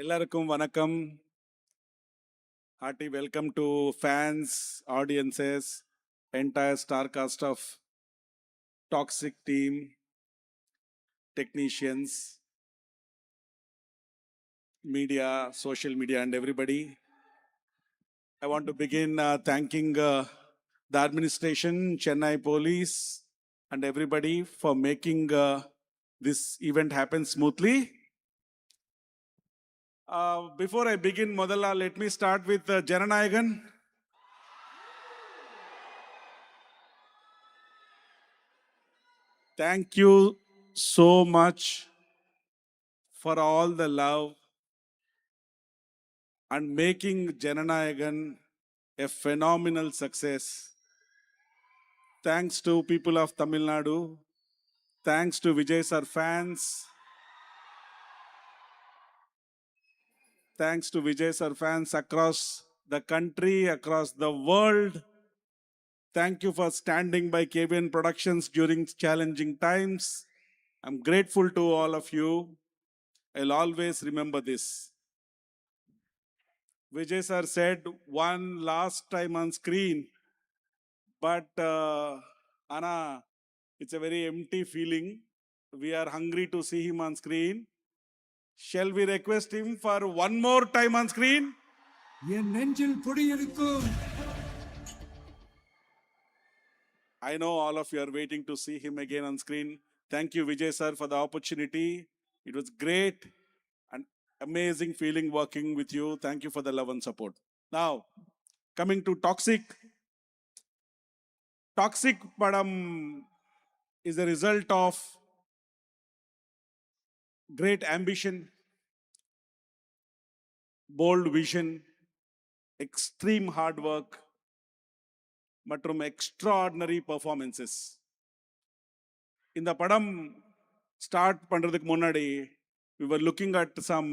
Ellarkum vanakkam. Hearty welcome to fans, audiences, entire star cast of Toxic team, technicians, media, social media, and everybody. I want to begin thanking the administration, Chennai Police, and everybody for making this event happen smoothly. Before I begin, Modala, let me start with Jananayagan. Thank you so much for all the love and making Jananayagan a phenomenal success. Thanks to people of Tamil Nadu. Thanks to Vijay sir fans. Thanks to Vijay sir fans across the country, across the world. Thank you for standing by KBN Productions during challenging times. I'm grateful to all of you. I'll always remember this. Vijay sir said one last time on screen, but Anna, it's a very empty feeling. We are hungry to see him on screen. Shall we request him for one more time on screen? I know all of you are waiting to see him again on screen. Thank you, Vijay sir, for the opportunity. It was great and amazing feeling working with you. Thank you for the love and support. Now, coming to Toxic. Toxic Padam is a result of great ambition, bold vision, extreme hard work, மற்றும் extraordinary performances. இந்த படம் start பண்றதுக்கு முன்னாடி we were looking at some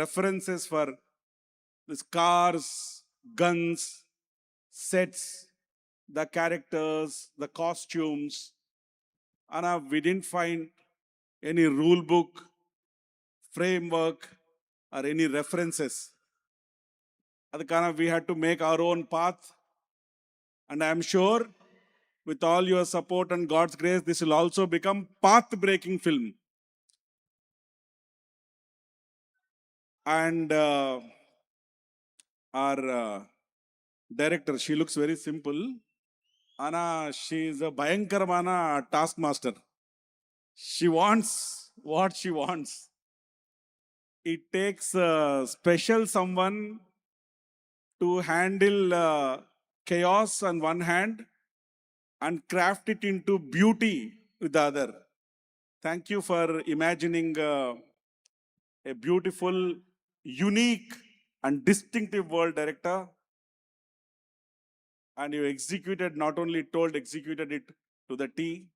references for these cars, guns, sets, the characters, the costumes. And we didn't find any rule book, framework, or any references. Adukana we had to make our own path. And I'm sure with all your support and God's grace, this will also become path-breaking film. And our director, she looks very simple. Anna, she is a Bhayankaramana taskmaster. She wants what she wants. It takes a special someone to handle chaos on one hand and craft it into beauty with the other. Thank you for imagining a beautiful, unique, and distinctive world, director. And you executed, not only told, executed it to the T.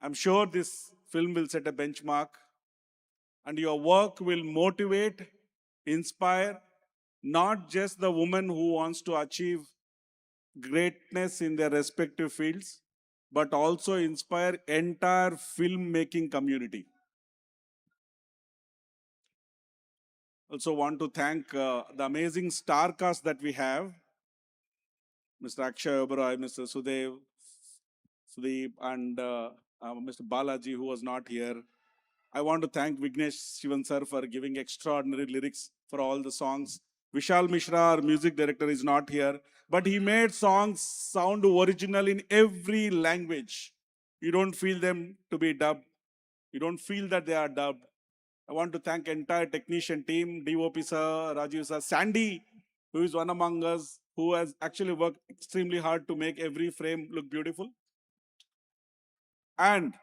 I'm sure this film will set a benchmark, and your work will motivate, inspire, not just the woman who wants to achieve greatness in their respective fields, but also inspire entire filmmaking community. Also want to thank the amazing star cast that we have. Mr. Akshay Oberoi, Mr. Sudeep, and Mr. Balaji, who was not here. I want to thank Vignesh Shivan sir for giving extraordinary lyrics for all the songs. Vishal Mishra, our music director, is not here, but he made songs sound original in every language. You don't feel them to be dubbed. You don't feel that they are dubbed. I want to thank entire technician team, DOP sir, Rajiv sir, Sandy, who is one among us, who has actually worked extremely hard to make every frame look beautiful. And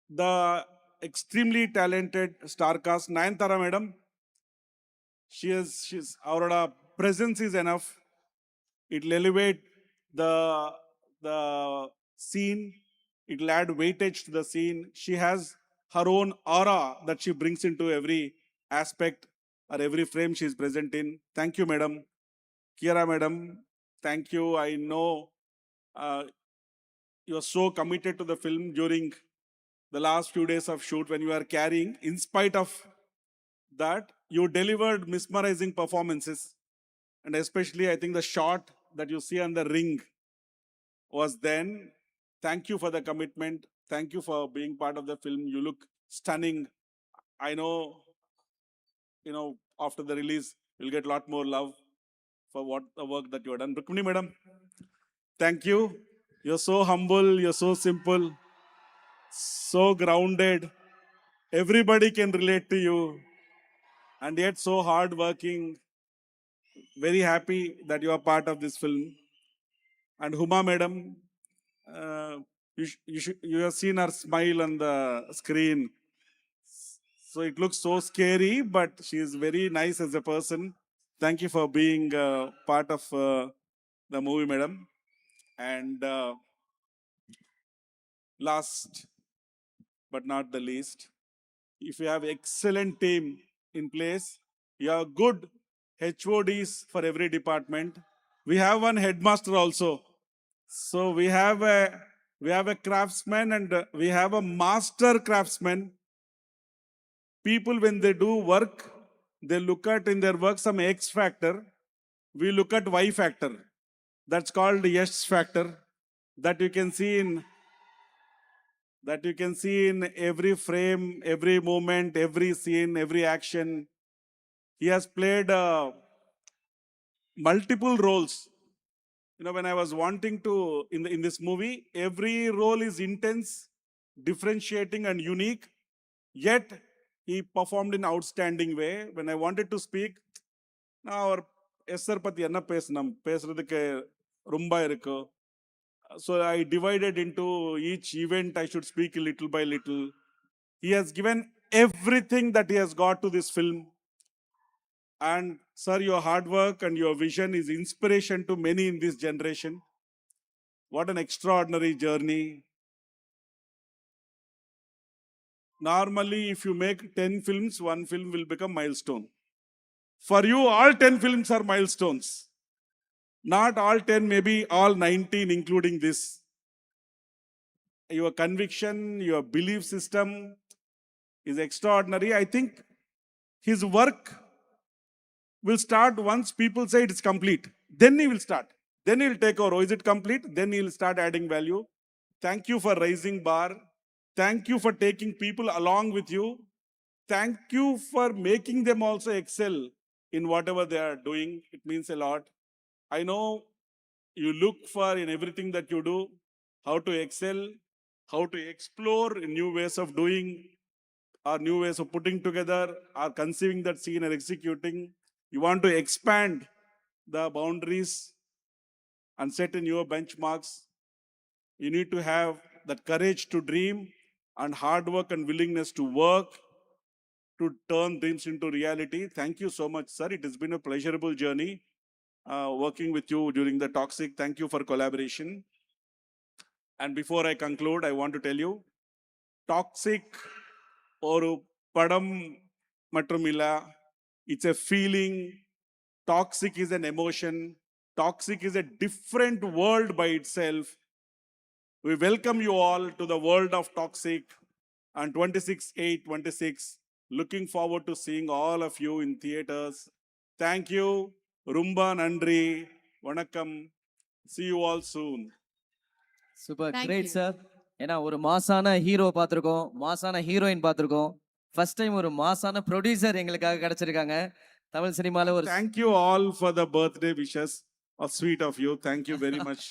the extremely talented star cast, Nayantara madam, she's our presence is enough. It'll elevate the scene. It'll add weightage to the scene. She has her own aura that she brings into every aspect or every frame she is present in. Thank you, madam. Kiera madam, thank you. I know you're so committed to the film during the last few days of shoot when you are carrying. In spite of that, you delivered mesmerizing performances. And especially, I think the shot that you see on the ring was then. Thank you for the commitment. Thank you for being part of the film. You look stunning. I know, after the release, you'll get a lot more love for what the work that you have done. Rukmini madam, thank you. You're so humble, you're so simple, so grounded. Everybody can relate to you, and yet so hardworking. Very happy that you are part of this film. And Huma madam, uh, you have seen her smile on the screen. So it looks so scary, but she is very nice as a person. Thank you for being part of the movie, madam. And last but not the least, if you have excellent team in place, you have good HODs for every department. We have one headmaster also. So we have a craftsman and we have a master craftsman. People, when they do work, they look at in their work some X factor. We look at Y factor. That's called yes factor. That you can see in every frame, every moment, every scene, every action. He has played multiple roles. When I was wanting to in this movie, every role is intense, differentiating, and unique. Yet he performed in outstanding way. When I wanted to speak, now our SR பத்தி என்ன பேசணும் பேசுறதுக்கு ரொம்ப இருக்கு. So I divided into each event. I should speak little by little. He has given everything that he has got to this film. And sir, your hard work and your vision is inspiration to many in this generation. What an extraordinary journey. Normally, if you make 10 films, one film will become milestone. For you, all 10 films are milestones. Not all 10, maybe all 19, including this. Your conviction, your belief system is extraordinary. I think his work will start once people say it is complete. Then he will start. Then he will take over. Oh, is it complete? Then he will start adding value. Thank you for raising bar. Thank you for taking people along with you. Thank you for making them also excel in whatever they are doing. It means a lot. I know you look for in everything that you do how to excel, how to explore new ways of doing, or new ways of putting together, or conceiving that scene and executing. You want to expand the boundaries and set in your benchmarks. You need to have that courage to dream and hard work and willingness to work to turn dreams into reality. Thank you so much, sir. It has been a pleasurable journey working with you during the Toxic. Thank you for collaboration. And before I conclude, I want to tell you, Toxic or Padam Matrumila, it's a feeling. Toxic is an emotion. Toxic is a different world by itself. We welcome you all to the world of Toxic on 26/8/26. Looking forward to seeing all of you in theaters. Thank you. Rumba Nandri. Vanakkam. See you all soon. Super Thank great you. Sir. ஏன்னா ஒரு மாசான hero பார்த்துருக்கோம், மாசான heroine பார்த்துருக்கோம். First time ஒரு மாசான producer எங்களுக்காக கிடைச்சிருக்காங்க தமிழ் சினிமால ஒரு. Thank you all for the birthday wishes. Sweet of you. Thank you very much.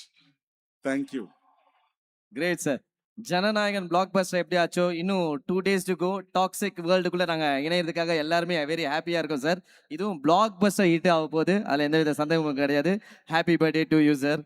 Thank you. Great sir. ஜனநாயகன் பிளாக் பஸ்டர் எப்படி ஆச்சோ, இன்னும் 2 days to go டாக்ஸிக் வேர்ல்டுக்குள்ள நாங்க இணையறதுக்காக எல்லாருமே வெரி ஹாப்பியா இருக்கோம் சார். இதுவும் பிளாக் பஸ்டர் ஹிட் ஆக போகுது, அதுல எந்தவித சந்தேகமும் கிடையாது. Happy birthday to you sir.